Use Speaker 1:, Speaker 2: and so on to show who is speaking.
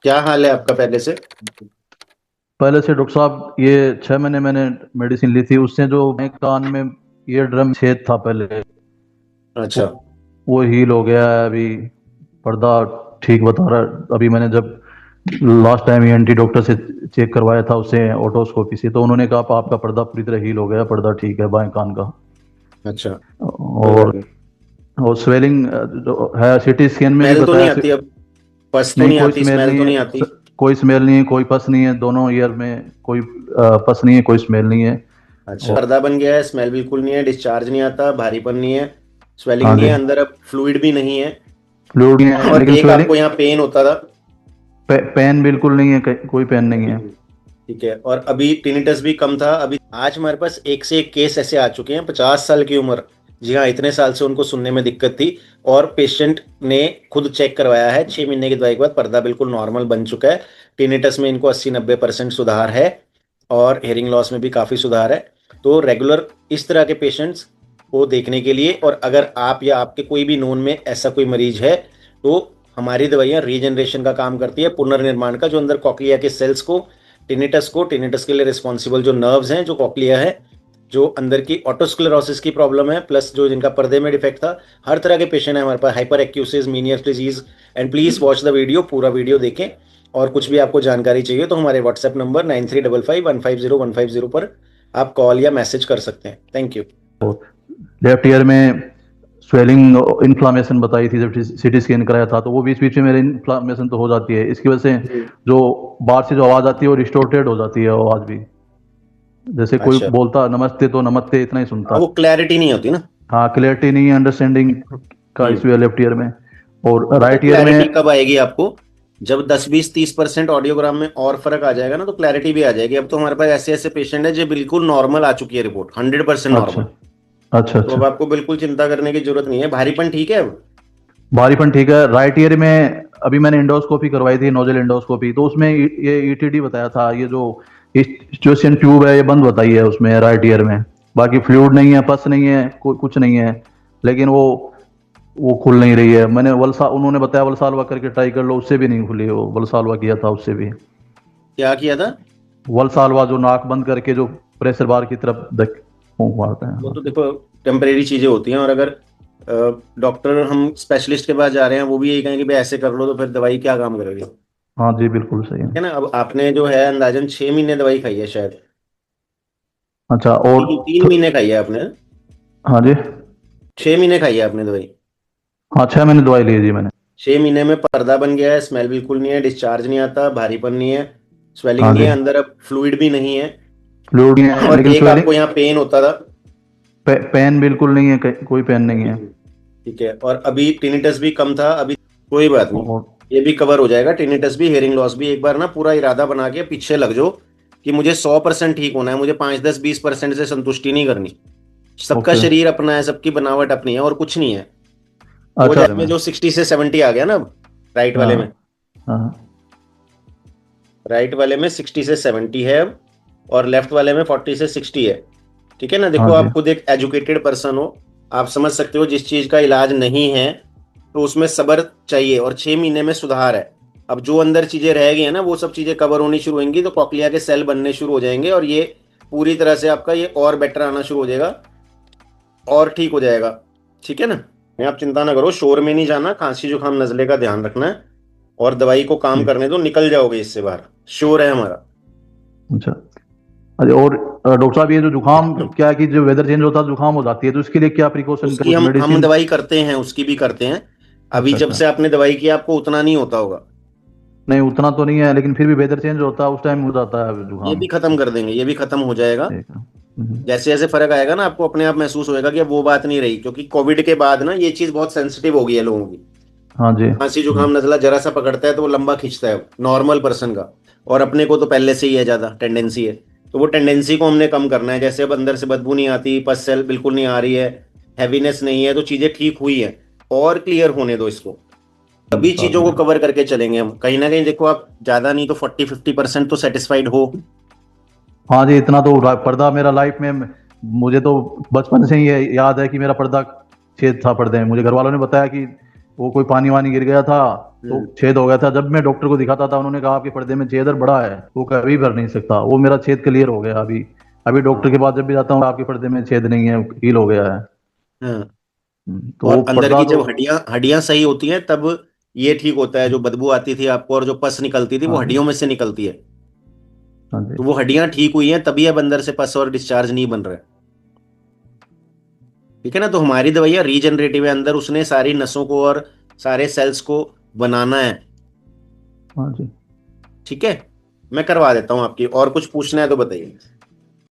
Speaker 1: क्या हाल है आपका पहले से?
Speaker 2: पहले से डॉक्टर साहब ये 6 महीने मैंने मेडिसिन ली थी। उससे जो मैं कान में ईयर ड्रम छेद था पहले, वो
Speaker 1: अच्छा।
Speaker 2: वो हील हो गया है अभी। पर्दा ठीक बता रहा है। अभी मैंने जब लास्ट टाइम ईएनटी डॉक्टर से चेक करवाया था, उससे ओटोस्कोपी से, तो उन्होंने कहा आपका पर्दा पूरी तरह हील हो गया, पर्दा ठीक है बाएं कान का।
Speaker 1: अच्छा, कोई बात
Speaker 2: और
Speaker 1: नहीं।
Speaker 2: और स्वेलिंग जो है सीटी स्कैन में भी
Speaker 1: स्मेल तो नहीं
Speaker 2: बताया
Speaker 1: आती अब? पस तो
Speaker 2: नहीं,
Speaker 1: नहीं
Speaker 2: कोई
Speaker 1: आती,
Speaker 2: स्मेल
Speaker 1: स्मेल
Speaker 2: नहीं
Speaker 1: तो
Speaker 2: है।
Speaker 1: नहीं आती?
Speaker 2: कोई स्मेल नहीं है, कोई पस नहीं है, दोनों ईयर में कोई पस नहीं है, कोई स्मेल नहीं है।
Speaker 1: अच्छा,
Speaker 2: और
Speaker 1: पर्दा बन गया है, स्मेल बिल्कुल नहीं है, डिस्चार्ज नहीं आता, भारीपन नहीं है, स्वेलिंग
Speaker 2: हाँ
Speaker 1: नहीं
Speaker 2: जी,
Speaker 1: है, अंदर अब फ्लूइड भी नहीं है।
Speaker 2: फ्लूइड नहीं है
Speaker 1: और
Speaker 2: लेकिन
Speaker 1: एक
Speaker 2: स्वेलिंग,
Speaker 1: आपको यहाँ पेन होता था।
Speaker 2: पेन बिल्कुल नहीं है, कोई पेन नहीं है।
Speaker 1: ठीक है, और अभी टिनिटस भी कम था। अभी आज हमारे पास एक से एक केस ऐसे आ चुके हैं, 50 साल की उम्र। जी हाँ, इतने साल से उनको सुनने में दिक्कत थी, और पेशेंट ने खुद चेक करवाया है, 6 महीने की दवाई के बाद पर्दा बिल्कुल नॉर्मल बन चुका है। टिनिटस में इनको 80-90% सुधार है, और हेयरिंग लॉस में भी काफ़ी सुधार है। तो रेगुलर इस तरह के पेशेंट्स को देखने के लिए, और अगर आप या आपके कोई भी नोन में ऐसा कोई मरीज है, तो हमारी दवाइयाँ रीजनरेशन का काम करती है, पुनर्निर्माण का, जो अंदर कॉकलिया के सेल्स को, टिनिटस के लिए रिस्पॉन्सिबल जो नर्व्स हैं, जो कॉकलिया है, जो अंदर की ऑटोस्क्लेरोसिस की प्रॉब्लम है, प्लस जो जिनका पर्दे में डिफेक्ट था, हर तरह के पेशेंट है हमारे पास, hyperacusis, Meniere's disease. And please watch the video, पूरा वीडियो देखें। और कुछ भी आपको जानकारी चाहिए तो हमारे व्हाट्सएप नंबर 9355150150 पर आप कॉल या मैसेज कर सकते हैं। Thank you.
Speaker 2: लेफ्ट ईयर में स्वेलिंग इन्फ्लामेशन बताई थी, जब सीटी स्कैन कराया था, तो वो बीच बीच में मेरे इन्फ्लामेशन तो हो जाती है, इसकी वजह से
Speaker 1: जी।
Speaker 2: जो बाहर से जो आवाज़ आती है वो डिस्टोर्टेड हो जाती है आवाज़ भी। जैसे कोई
Speaker 1: अच्छा।
Speaker 2: बोलता नमस्ते तो नमस्ते इतना ही
Speaker 1: हाँ,
Speaker 2: सुनता।
Speaker 1: वो क्लैरिटी नहीं होती ना।
Speaker 2: हाँ, क्लियरिटी नहीं है, अंडरस्टैंडिंग का
Speaker 1: हम्म।
Speaker 2: इशू है लेफ्ट ईयर में। और
Speaker 1: पता है
Speaker 2: राइट ईयर में
Speaker 1: क्लैरिटी कब आएगी आपको? जब 10-20-30% ऑडियोग्राम में और फर्क आ जाएगा ना, तो क्लैरिटी भी आ जाएगी। अब तो हमारे पास ऐसे ऐसे पेशेंट है जो बिल्कुल नॉर्मल आ चुकी है रिपोर्ट, 100%
Speaker 2: अच्छा,
Speaker 1: नॉर्मल।
Speaker 2: अच्छा,
Speaker 1: तो
Speaker 2: अच्छा।
Speaker 1: अब आपको बिल्कुल चिंता करने की जरूरत नहीं है, भारीपन ठीक है अब।
Speaker 2: भारीपन ठीक है। राइट ईयर में अभी मैंने इंडोस्कोपी करवाई थी, नोजल इंडोस्कोपी, तो उसमें ये ईटीडी बताया था, ये जो स्टूसियन ट्यूब है ये बंद बताई है उसमें राइट ईयर में। बाकी फ्लूइड नहीं है, पस नहीं है, कुछ नहीं है। लेकिन वो खुल नहीं रही है। मैंने वलसा उन्होंने बताया वलसालवा करके ट्राई कर लो, उससे भी नहीं खुली। वो वलसालवा किया था, उससे भी।
Speaker 1: क्या किया था?
Speaker 2: वलसालवा जो नाक बंद करके जो प्रेशर बार की तरफ देख फूंक मारते
Speaker 1: वो
Speaker 2: हैं।
Speaker 1: तो देखो, टेम्परेरी चीजें होती हैं, और अगर डॉक्टर, हम स्पेशलिस्ट के पास जा रहे हैं, वो भी यही कहेंगे भाई ऐसे कर लो, तो फिर दवाई क्या काम करेगी?
Speaker 2: हाँ जी, बिल्कुल सही है।
Speaker 1: ठीक है ना। अब आपने जो है अंदाजन 6 महीने दवाई खाई है शायद।
Speaker 2: अच्छा। और
Speaker 1: 3 महीने खाई है आपने?
Speaker 2: हाँ जी।
Speaker 1: 6 महीने खाई है आपने दवाई?
Speaker 2: हाँ, 6 महीने दवाई ली है जी मैंने।
Speaker 1: 6 महीने में पर्दा बन गया है, स्मेल बिल्कुल नहीं है, डिस्चार्ज नहीं आता, भारीपन नहीं है, स्वेलिंग
Speaker 2: हाँ
Speaker 1: नहीं
Speaker 2: जी,
Speaker 1: है, अंदर अब फ्लूइड भी नहीं है।
Speaker 2: फ्लूइड नहीं है
Speaker 1: और
Speaker 2: लेकिन
Speaker 1: एक
Speaker 2: स्वेलिंग,
Speaker 1: आपको यहाँ पेन होता था।
Speaker 2: पेन बिल्कुल नहीं है, कोई पेन नहीं है।
Speaker 1: ठीक है, और अभी टिनिटस भी कम था अभी। कोई बात नहीं,
Speaker 2: और
Speaker 1: ये भी कवर हो जाएगा, टिनिटस भी, हेयरिंग लॉस भी। एक बार ना पूरा इरादा बना के पीछे लग जाओ कि मुझे 100% ठीक होना है, मुझे 5-10-20% से संतुष्टि नहीं करनी। सबका
Speaker 2: ओके।
Speaker 1: शरीर अपना है, सबकी बनावट अपनी है, और कुछ नहीं है। वो
Speaker 2: अच्छा
Speaker 1: जैसे
Speaker 2: मैं,
Speaker 1: जो 60 से 70 आ गया ना अब, राइट वाले में,
Speaker 2: हाँ, हाँ,
Speaker 1: राइट वाले में 60 से 70 है अब, और लेफ्ट वाले में 40 से 60 है। ठीक है ना।
Speaker 2: हाँ
Speaker 1: देखो,
Speaker 2: जी।
Speaker 1: आप खुद एक एजुकेटेड पर्सन हो, आप समझ सकते हो जिस चीज का इलाज नहीं है तो उसमें सब्र चाहिए, और 6 महीने में सुधार है। अब जो अंदर चीजें रह गई है ना, वो सब चीजें कवर होनी शुरू होंगी, तो कॉकलिया के सेल बनने शुरू हो जाएंगे, और ये पूरी तरह से आपका ये और बेटर आना शुरू हो जाएगा, और ठीक हो जाएगा। ठीक है ना। मैं, आप चिंता ना करो, शोर में नहीं जाना, खांसी जुकाम नजले का ध्यान रखना है, और दवाई को काम
Speaker 2: ठीक।
Speaker 1: करने दो, निकल जाओगे इससे बाहर। श्योर है हमारा।
Speaker 2: अच्छा। अरे और डॉक्टर साहब, ये जो जुकाम क्या है कि जो वेदर चेंज होता है जुकाम हो जाती है, तो इसके लिए क्या प्रिकॉशन,
Speaker 1: उसकी
Speaker 2: कुछ
Speaker 1: हम
Speaker 2: मेडिसिन?
Speaker 1: दवाई करते हैं, उसकी भी करते हैं। अभी
Speaker 2: अच्छा,
Speaker 1: जब
Speaker 2: अच्छा।
Speaker 1: से आपने दवाई की, आपको उतना नहीं होता होगा।
Speaker 2: नहीं, उतना तो नहीं है, लेकिन फिर भी वेदर चेंज होता है उस टाइम हो जाता है
Speaker 1: ये
Speaker 2: जुकाम।
Speaker 1: भी खत्म कर देंगे, ये भी खत्म हो जाएगा।
Speaker 2: ठीक है।
Speaker 1: जैसे जैसे फर्क आएगा ना, आपको अपने आप महसूस होएगा कि अब वो बात नहीं रही, क्योंकि कोविड के बाद ना ये चीज बहुत सेंसिटिव हो गई है लोगों की।
Speaker 2: हाँ जी।
Speaker 1: खांसी जुकाम नजला जरा सा पकड़ता है तो वो लंबा खींचता है नॉर्मल पर्सन का, और अपने को तो पहले से ही है, ज्यादा टेंडेंसी है। तो वो टेंडेंसी को हमने कम करना है। जैसे अब अंदर से बदबू नहीं आती, पस सेल बिल्कुल नहीं आ रही है, हैवीनेस नहीं है, तो चीजें ठीक हुई है, और क्लियर होने दो इसको। सभी
Speaker 2: साथ
Speaker 1: चीजों को
Speaker 2: में।
Speaker 1: कवर करके चलेंगे हम, कहीं ना कहीं। देखो, आप ज्यादा नहीं तो 40-50% तो सेटिस्फाइड हो।
Speaker 2: हाँ जी, इतना तो पर्दा मेरा लाइफ में, मुझे तो बचपन से ही ये याद है कि मेरा पर्दा छेद था पर्दे में। मुझे घर वालों ने बताया कि वो कोई पानी वानी गिर गया था, तो छेद हो गया था। जब मैं डॉक्टर को दिखाता था उन्होंने कहा आपके पर्दे में छेद बड़ा है, वो कभी भर नहीं सकता। वो मेरा छेद क्लियर हो गया अभी। अभी डॉक्टर के
Speaker 1: हाँ।
Speaker 2: पास जब भी जाता हूँ आपके पर्दे में छेद नहीं है, हील हो गया है।
Speaker 1: हाँ।
Speaker 2: तो वो
Speaker 1: और अंदर
Speaker 2: पर्दा
Speaker 1: की
Speaker 2: तो।
Speaker 1: जब हड्डियां हड्डियां सही होती हैं तब ये ठीक होता है। जो बदबू आती थी आपको और जो पस निकलती थी वो
Speaker 2: हाँ जी।
Speaker 1: हड्डियों में से निकलती है।
Speaker 2: हाँ जी।
Speaker 1: तो वो हड्डियां ठीक हुई हैं तभी अब अंदर से पस और डिस्चार्ज नहीं बन रहा है। ठीक है ना। तो हमारी दवाइयाँ रीजनरेटिव है, अंदर उसने सारी नसों को और सारे सेल्स को बनाना है।
Speaker 2: हाँ जी।
Speaker 1: ठीक है। मैं करवा देता हूँ आपकी। और कुछ पूछना है तो बताइए।